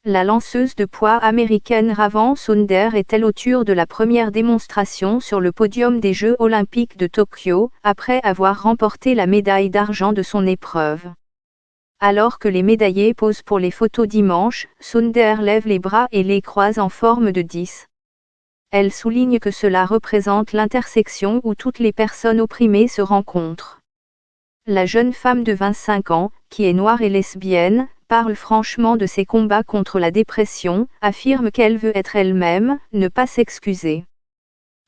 La lanceuse de poids américaine Ravan Sonder est à l'auteur de la première démonstration sur le podium des Jeux olympiques de Tokyo, après avoir remporté la médaille d'argent de son épreuve. Alors que les médaillés posent pour les photos dimanche, Sonder lève les bras et les croise en forme de 10. Elle souligne que cela représente l'intersection où toutes les personnes opprimées se rencontrent. La jeune femme de 25 ans, qui est noire et lesbienne, parle franchement de ses combats contre la dépression, affirme qu'elle veut être elle-même, ne pas s'excuser.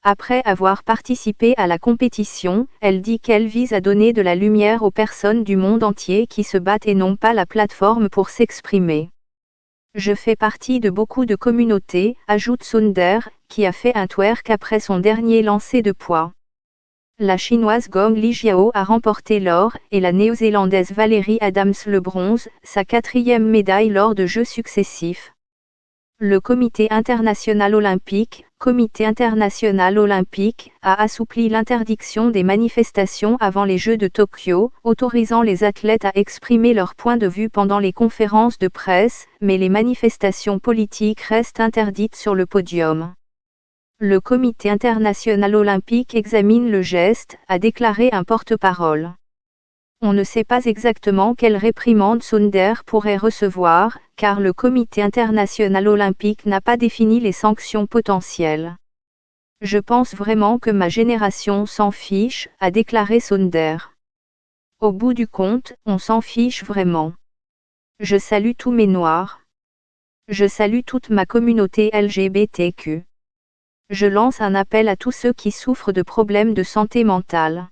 Après avoir participé à la compétition, elle dit qu'elle vise à donner de la lumière aux personnes du monde entier qui se battent et n'ont pas la plateforme pour s'exprimer. Je fais partie de beaucoup de communautés, ajoute Sonder, qui a fait un twerk après son dernier lancer de poids. La chinoise Gong Lijiao a remporté l'or, et la néo-zélandaise Valerie Adams le bronze, sa 4e médaille lors de Jeux successifs. Le Comité international olympique, a assoupli l'interdiction des manifestations avant les Jeux de Tokyo, autorisant les athlètes à exprimer leur point de vue pendant les conférences de presse, mais les manifestations politiques restent interdites sur le podium. Le Comité international olympique examine le geste, a déclaré un porte-parole. On ne sait pas exactement quelle réprimande Sonder pourrait recevoir, car le Comité international olympique n'a pas défini les sanctions potentielles. Je pense vraiment que ma génération s'en fiche, a déclaré Sonder. Au bout du compte, on s'en fiche vraiment. Je salue tous mes noirs. Je salue toute ma communauté LGBTQ. Je lance un appel à tous ceux qui souffrent de problèmes de santé mentale.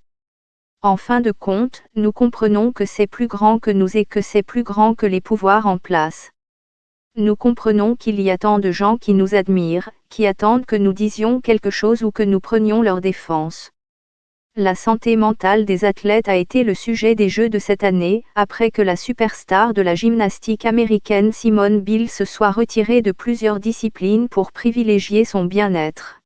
En fin de compte, nous comprenons que c'est plus grand que nous et que c'est plus grand que les pouvoirs en place. Nous comprenons qu'il y a tant de gens qui nous admirent, qui attendent que nous disions quelque chose ou que nous prenions leur défense. La santé mentale des athlètes a été le sujet des Jeux de cette année, après que la superstar de la gymnastique américaine Simone Biles se soit retirée de plusieurs disciplines pour privilégier son bien-être.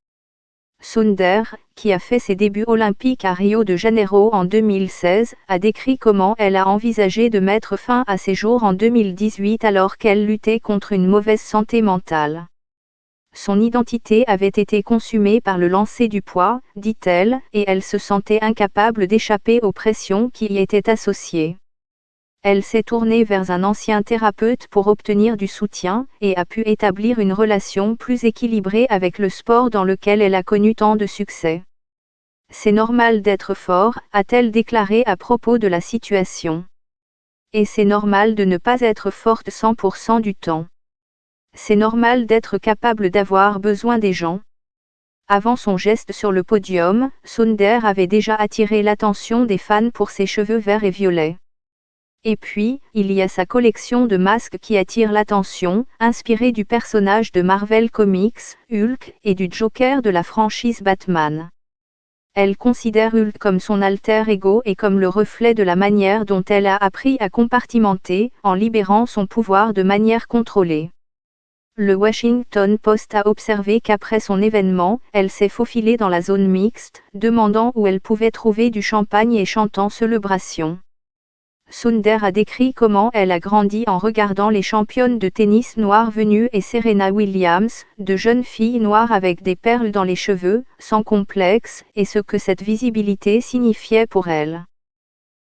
Sonder, qui a fait ses débuts olympiques à Rio de Janeiro en 2016, a décrit comment elle a envisagé de mettre fin à ses jours en 2018 alors qu'elle luttait contre une mauvaise santé mentale. Son identité avait été consumée par le lancer du poids, dit-elle, et elle se sentait incapable d'échapper aux pressions qui y étaient associées. Elle s'est tournée vers un ancien thérapeute pour obtenir du soutien, et a pu établir une relation plus équilibrée avec le sport dans lequel elle a connu tant de succès. C'est normal d'être fort, a-t-elle déclaré à propos de la situation. Et c'est normal de ne pas être forte 100% du temps. C'est normal d'être capable d'avoir besoin des gens. Avant son geste sur le podium, Sonder avait déjà attiré l'attention des fans pour ses cheveux verts et violets. Et puis, il y a sa collection de masques qui attire l'attention, inspirée du personnage de Marvel Comics, Hulk, et du Joker de la franchise Batman. Elle considère Hulk comme son alter ego et comme le reflet de la manière dont elle a appris à compartimenter, en libérant son pouvoir de manière contrôlée. Le Washington Post a observé qu'après son événement, elle s'est faufilée dans la zone mixte, demandant où elle pouvait trouver du champagne et chantant Célébration. Sonder a décrit comment elle a grandi en regardant les championnes de tennis noires venues et Serena Williams, de jeunes filles noires avec des perles dans les cheveux, sans complexe, et ce que cette visibilité signifiait pour elle.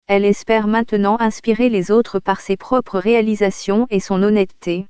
Elle espère maintenant inspirer les autres par ses propres réalisations et son honnêteté.